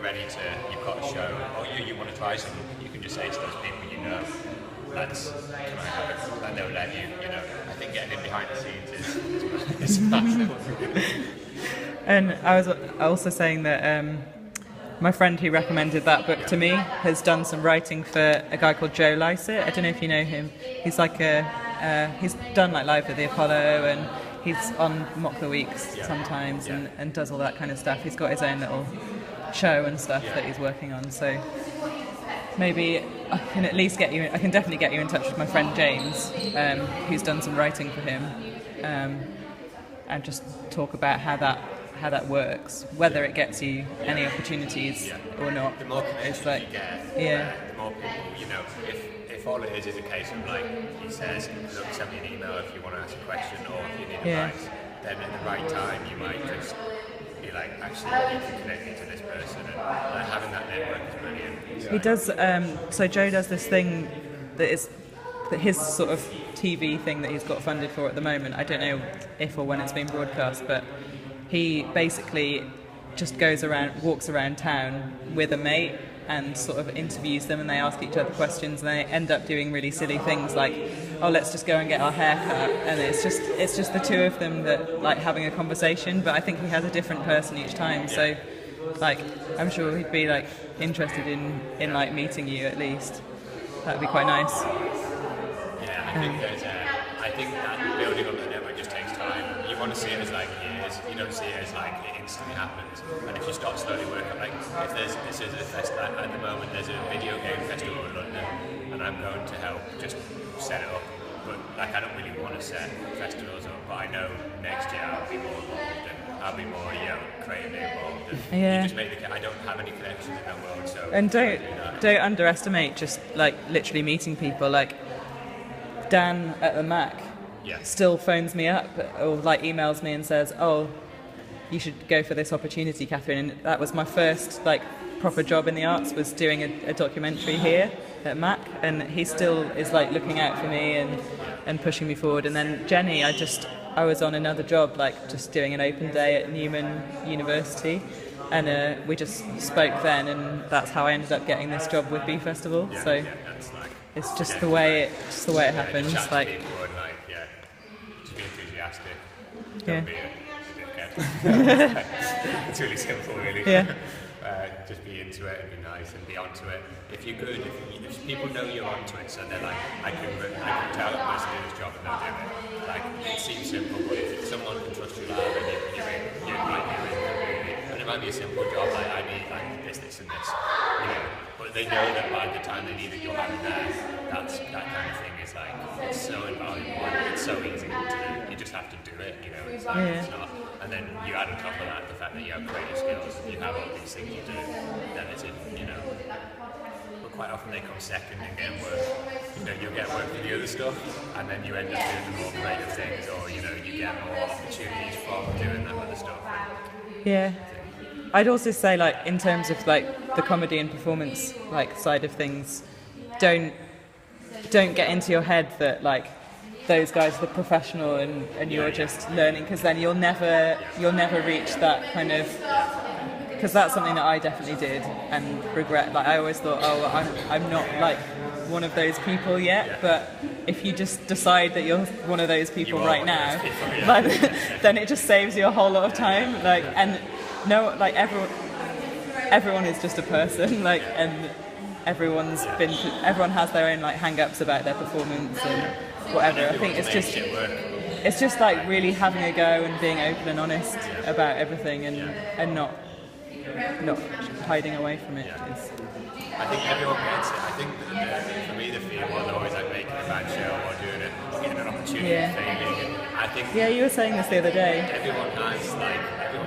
ready to, you've got a show, or you want to try something, you can just say to those people you know, lads, can I have it? And they'll let you, you know. I think getting in behind the scenes is massive. And I was also saying that my friend who recommended that book to me has done some writing for a guy called Joe Lycett. I don't know if you know him. He's like he's done like Live at the Apollo, and he's on Mock the Weeks sometimes, and does all that kind of stuff. He's got his own little show and stuff that he's working on. So maybe I can at least get you. I can definitely get you in touch with my friend James, who's done some writing for him, and just talk about how that works, whether it gets you any opportunities or not. The more connections you get, the more people, you know, if all it is a case of like, he says, look, send me an email if you want to ask a question or if you need advice, then at the right time you might just be like, actually, you can connect me to this person, and having that network is brilliant. So. He does, so Joe does this thing that his sort of TV thing that he's got funded for at the moment, I don't know if or when it's being broadcast, but he basically just walks around town with a mate and sort of interviews them, and they ask each other questions, and they end up doing really silly things like, oh, let's just go and get our hair cut, and it's just the two of them that like having a conversation. But I think he has a different person each time, so like I'm sure he'd be like interested in like meeting you at least. That'd be quite nice. Yeah, I think that building up the network just takes time. You want to see it as like years. You don't see it as like it instantly happens. And if you start slowly working, like if this is a festival at the moment, there's a video game festival in London, and I'm going to help just set it up. But like I don't really want to set festivals up, but I know next year I'll be more involved and I'll be more creatively involved. And you just make I don't have any connections in that world, so. And don't underestimate just like literally meeting people. Like Dan at the Mac still phones me up or like emails me and says, oh, you should go for this opportunity, Katherine. And that was my first like proper job in the arts, was doing a documentary here at Mac, and he still is like looking out for me and pushing me forward. And then Jenny, I was on another job, like just doing an open day at Newman University, and we just spoke then, and that's how I ended up getting this job with Bee Festival. So it's just the way it happens. Just be enthusiastic. Don't be a dickhead. It's really simple, really. Just be into it and be nice and be onto it. If you're good, if people know you're onto it, so they're like, I can tell that person do this job and they'll do it. Like, it seems simple, but if someone can trust you loud and you're in completely, and it might be a simple job, like I need like this and this, you know, but they know that by the time they need it, you'll have it there. That kind of thing is like, it's so invaluable, it's so easy to do. You just have to do it, you know, it's not. And then you add on top of that the fact that you have creative skills and you have all these things you do, then it's, you know, but quite often they come second in getting work. You know, you'll get work for the other stuff, and then you end up doing the more creative things, or, you know, you get more opportunities from doing that other stuff. Yeah. I'd also say, like, in terms of like the comedy and performance like side of things, don't get into your head that like those guys are the professional and you're just learning, because then you'll never reach that kind of, because that's something that I definitely did and regret. Like I always thought, oh, I'm not like one of those people yet, but if you just decide that you're one of those people right now, then it just saves you a whole lot of time. Like, and no, like everyone is just a person, like, and everyone has their own like hang-ups about their performance and whatever. I think it's just like really having a go and being open and honest about everything, and not hiding away from it. I think everyone gets it. I think for me the fear was always like making a bad show or doing it or getting an opportunity and failing. And I think you were saying this the other day. Everyone's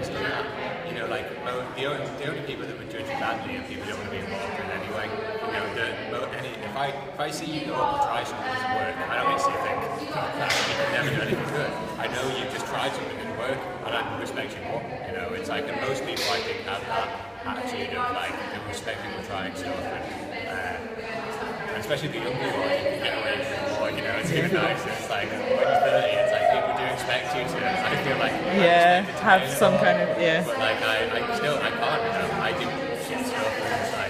done that. You know, like the only people that would judge you badly are people you don't want to be involved with anyway. You know, if I see you go up and try something that doesn't work, I don't necessarily think, you can never do anything good. I know you've just tried something that didn't work, and I respect you more. You know, it's like, and most people I think have that attitude of like, they respect people trying stuff, and especially the younger one, you can get away with it more, you know, it's even nice. It's like, when you're 30, it's like, people do expect you to, I feel like, have some kind of, But like, I can't, you know, I do shit stuff. It's like,